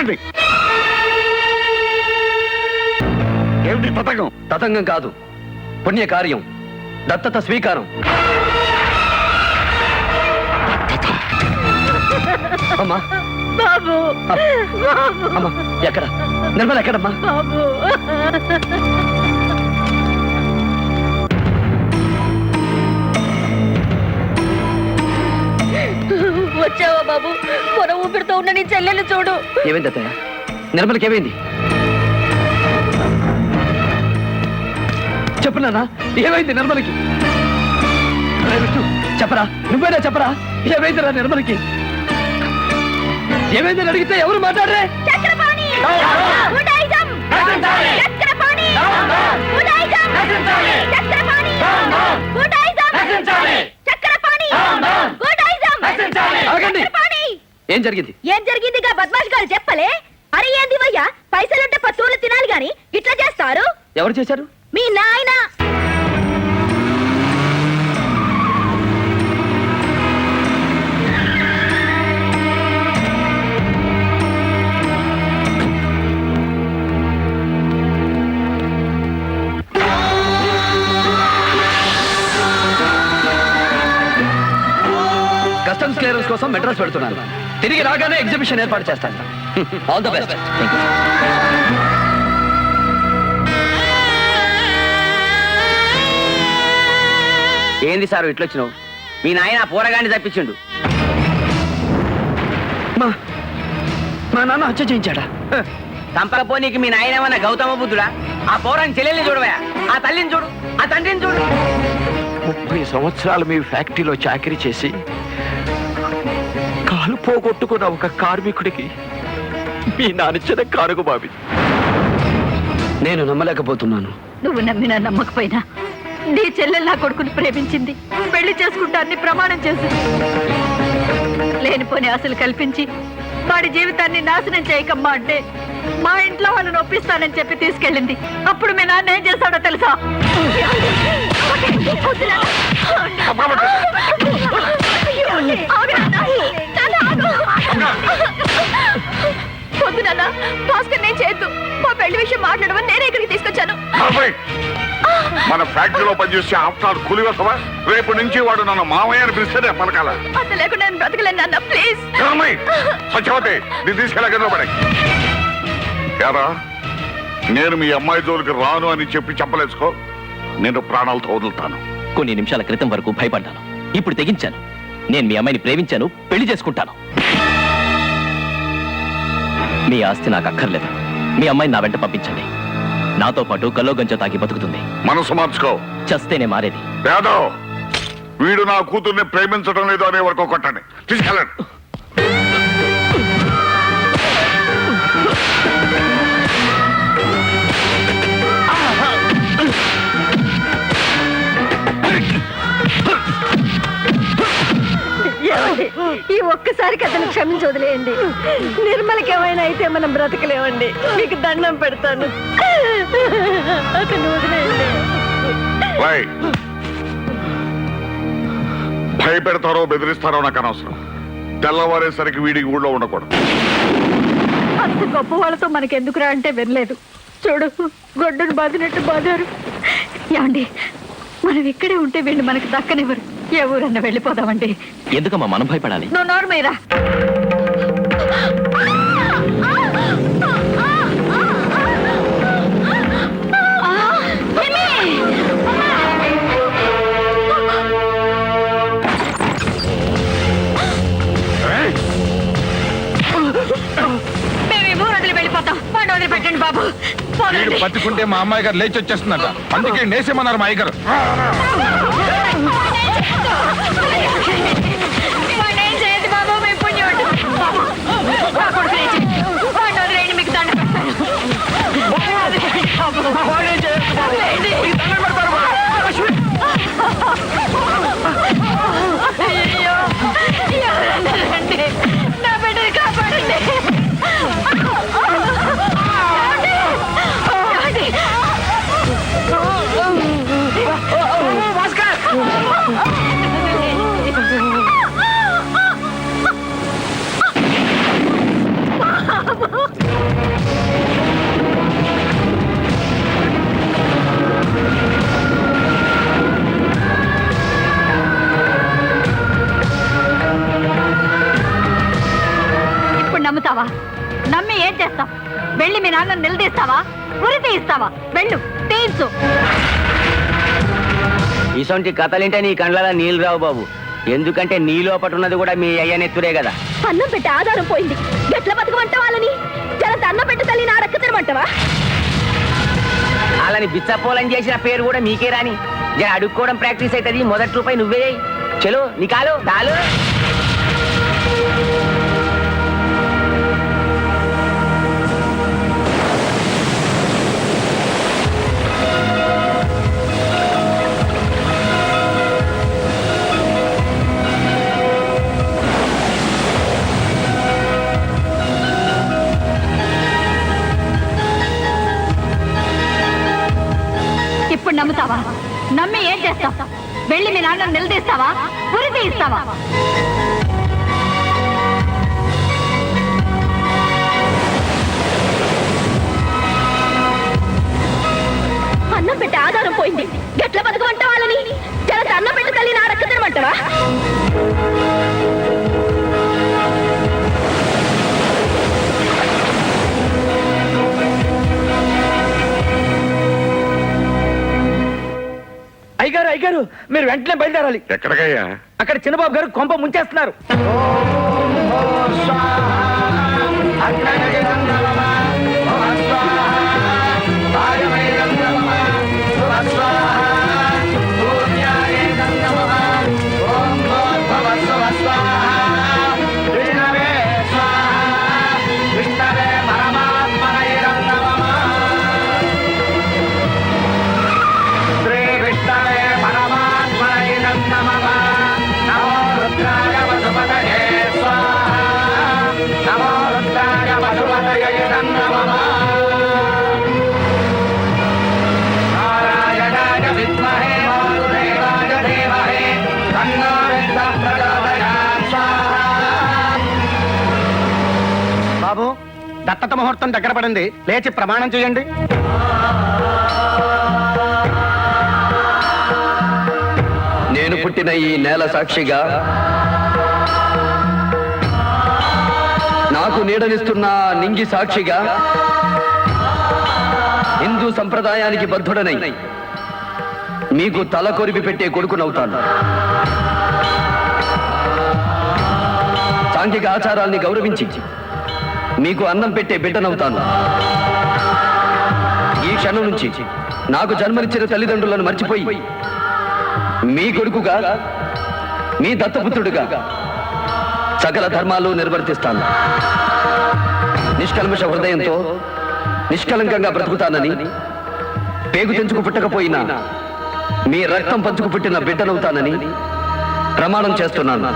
ఆపండి. ఏమిటి తతంగం? తతంగం కాదు, పుణ్యకార్యం, దత్తత స్వీకారం. అమ్మా బాబు, అమ్మా ఎక్కడ? నిర్మల ఎక్కడమ్మా? బాబు వచ్చావా బాబు? పొర ఊపిరితో ఉన్న నీ చెల్లెలు చూడు. ఏమైంది అత్తయ్య? నిర్మలకి ఏమైంది? చెప్పు నాన్న, ఏమైంది నిర్మలకి? చెప్పరా, నువ్వేనా చెప్పరా, ఏమైందిరా నిర్మలకి? ఏమైందని అడిగితే ఎవరు మాట్లాడరే? ఏం జరిగింది? ఏం జరిగిందిగా బద్మాష్ గారు చెప్పలే? అరే ఏంది వయ్యా, పైసలుంటే పశువులు తినాలి గాని ఇట్లా చేస్తారు? ఎవరు చేశారు? మీ నాయన. కస్టమ్స్ క్లియరెన్స్ కోసం మెడ్రాస్ పెడుతున్నాను. తిరిగి రాగానే ఎగ్జిబిషన్ ఏర్పాటు చేస్తాను. All the best. ఏంది సార్ ఇట్లొచ్చినావు? మీ నాయన పోరగాన్ని తప్పించిండు. మా నాన్న హత్య చేయించాడా? చంపకపోనీకి మీ నాయన ఏమన్నా గౌతమ బుద్ధుడా? ఆ పోరాన్ని చెల్లెల్ని చూడవా, ఆ తల్లిని చూడు, ఆ తండ్రిని చూడు. 30 సంవత్సరాలు మీ ఫ్యాక్టరీలో చాకరీ చేసి కాలు పోగొట్టుకున్న ఒక కార్మికుడికి మీ నానిచ్చిన కానుక బాబి. నేను నమ్మలేకపోతున్నాను. నువ్వు నమ్మినా నమ్మకపోయినా నీ చెల్లెలు నా కొడుకుని ప్రేమించింది, పెళ్లి చేసుకుంటాన్ని ప్రమాణం చేసింది. లేనిపోని ఆశలు కల్పించి వాడి జీవితాన్ని నాశనం చేయకమ్మా అంటే మా ఇంట్లో వాళ్ళని ఒప్పిస్తానని చెప్పి తీసుకెళ్ళింది. అప్పుడు మీ నాన్న ఏం చేస్తాడో తెలుసా? పొద్దున భాస్కర్ నేను చేయొద్దు, మా పెళ్లి విషయం మాట్లాడమని నేనే ఇక్కడికి తీసుకొచ్చాను. మన ఫ్యాక్టరీలో పనిచేసే ఆఫ్టర్ కూలి వస్తావా? రేపు నుంచి వాడు నన్ను మామయ్య అని పిలిస్తేనే పలకాల. అంత లేకుండా నేను బ్రతకలేను నాన్న, ప్లీజ్. సత్యవతి, నీ తీసుకెళ్ళ పడే. యారా, నేను మీ అమ్మాయి జోలికి రాను అని చెప్పి చెప్పలేసుకో, నేను ప్రాణాలతో వదులుతాను. కొన్ని నిమిషాల క్రితం వరకు భయపడ్డాను, ఇప్పుడు తెగించాను. నేను మీ అమ్మాయిని ప్రేమించాను, పెళ్లి చేసుకుంటాను. మీ ఆస్తి నాకు అక్కర్లేదు. మీ అమ్మాయిని నా వెంట పంపించండి. నాతో పాటు కల్లో గంజ తాగి బతుకుతుంది. మనసు మార్చుకో, చస్తేనే మారేది. యాదవ్, వీడు నా కూతుర్ని ప్రేమించడం లేదు అనే వరకు కొట్టండి, తీసుకెళ్ళండి. ఈ ఒక్కసారి కథను క్షమించి వదిలేయండి. నిర్మలకి ఏమైనా అయితే మనం బ్రతకలేమండి. మీకు దండం పెడతాను, అతను వదిలేయండి. భయపెడతారో బెదిరిస్తారో నాకు అనవసరం. తెల్లవారేసరికి వీడికి ఊళ్ళో ఉండకూడదు. అంత గొప్ప వాళ్ళతో మనకెందుకురా అంటే వినలేదు. చూడు, గొడ్డును బాదినట్టు బాదారు. ఏమండి, మనం ఇక్కడే ఉంటే వీళ్ళు మనకు దక్కనివ్వరు. ఏ ఊరన్నా వెళ్ళిపోదామండి. ఎందుకమ్మా మనం భయపడాలి? నువ్వు నోరు మీరా. మేము ఈ ఊరు వదిలి వెళ్ళిపోతాం. వాడిని వదిలిపెట్టండి బాబు. పట్టుకుంటే మా అమ్మాయి గారు లేచి వచ్చేస్తుందట, అందుకే నేసేమన్నారు మా అయ్యగారు. ఏం చేయదు బాబు, మేము పుణ్యవాడు. మీకు దండ అయ్యో, ఎవరన్నారండి? నా బిడ్డని కాపాడండి. భాస్కర్, ఇప్పుడు నమ్ముతావా? నమ్మి ఏం చేస్తావు? వెళ్ళి మీ నాన్న నిలదీస్తావా? ఉరి తీయిస్తావా? వెళ్ళు, తీయించు. ఇసొంటి కథలింటే నీ కండ్లలో నీళ్ళు రావు బాబు. ఎందుకంటే నీ లోపట ఉన్నది కూడా మీ అయ్యనెత్తురే కదా. అన్నం పెట్టి ఆధారం పోయింది, ఎట్లా బతుకమంటావా? వాళ్ళని జర అన్నం పెట్టి తల్లి నా రక్త తినమంటావా? వాళ్ళని బిచ్చపోలని చేసిన పేరు కూడా మీకే రాని. జర అడుక్కోవడం ప్రాక్టీస్ అవుతుంది. మొదటి రూపాయి నువ్వే. చలో నీ కాలు దాలు. ఇప్పుడు నమ్ముతావా? నమ్మి ఏం చేస్తావు? వెళ్ళి మీ నాన్న నిలదీస్తావా? ఉరి తీయిస్తావా? అన్నం పెట్టి ఆధారం పోయింది, ఎట్లా బతుకమంటావా? వాళ్ళని జర అన్నం పెట్టి తల్లి నా రక్త తినమంటావా? అయ్యగారు అయ్యగారు, మీరు వెంటనే బయలుదేరాలి. ఎక్కడికయ్యా? అక్కడ చిన్నబాబు గారు కొంప ముంచేస్తున్నారు. బాబు, దత్తత ముహూర్తం దగ్గర పడింది, లేచి ప్రమాణం చేయండి. నేను పుట్టిన ఈ నేల సాక్షిగా, నాకు నీడనిస్తున్న నింగి సాక్షిగా, హిందూ సంప్రదాయానికి బద్ధుడనై మీకు తల కొరిపి పెట్టే కొడుకునవుతాను. సాంఘిక ఆచారాల్ని గౌరవించి మీకు అన్నం పెట్టే బిడ్డనవుతాను. ఈ క్షణం నుంచి నాకు జన్మనిచ్చిన తల్లిదండ్రులను మర్చిపోయి మీ కొడుకుగా, మీ దత్తపుత్రుడిగా సకల ధర్మాలు నిర్వర్తిస్తాను. నిష్కల్మష హృదయంతో నిష్కలంకంగా బ్రతుకుతానని, పేగు తెంచుకు పుట్టకపోయినా మీ రక్తం పంచుకు పుట్టిన బిడ్డనవుతానని ప్రమాణం చేస్తున్నాను.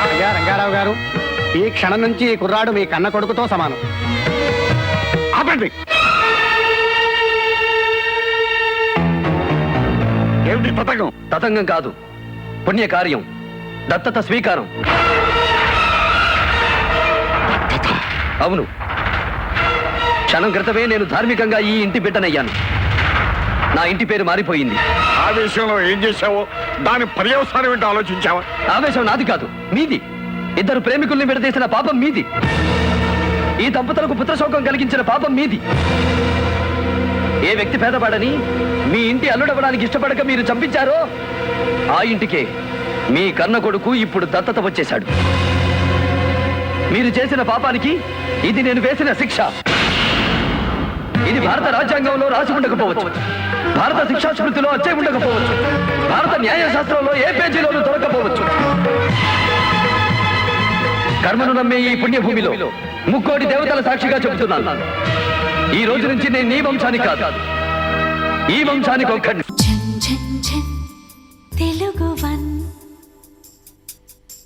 అయ్యా రంగారావు గారు, ఈ క్షణం నుంచి ఈ కుర్రాడు మీ కన్న కొడుకుతో సమానం. ఆపండి. ఏమిటి పథకం? తతంగం కాదు, పుణ్యకార్యం, దత్తత స్వీకారం. అవును, క్షణం క్రితమే నేను ధార్మికంగా ఈ ఇంటి బిడ్డనయ్యాను. నా ఇంటి పేరు మారిపోయింది. ఆవేశంలో ఏం చేశావో దాని పర్యవసానం ఏంటో ఆలోచించావా? ఆవేశం నాది కాదు, మీది. ఇద్దరు ప్రేమికుల్ని విడదీసిన పాపం మీది. ఈ దంపతులకు పుత్రశోకం కలిగించిన పాపం మీది. ఏ వ్యక్తి పేదవాడని మీ ఇంటి అల్లుడవ్వడానికి ఇష్టపడక మీరు చంపించారో ఆ ఇంటికే మీ కన్న కొడుకు ఇప్పుడు దత్తత వచ్చేశాడు. మీరు చేసిన పాపానికి ఇది నేను వేసిన శిక్ష. ఇది భారత రాజ్యాంగంలో రాసి ఉండకపోవచ్చు, భారత శిక్షా స్మృతిలో వచ్చే ఉండకపోవచ్చు, భారత న్యాయశాస్త్రంలో ఏ పేజీలోనూ దొరకపోవచ్చు. కర్మను నమ్మే ఈ పుణ్యభూమిలో ముక్కోటి దేవతల సాక్షిగా చెబుతున్నాను, ఈ రోజు నుంచి నేను నీ వంశానికి కాదు, ఈ వంశానికి ఒక్కడిని.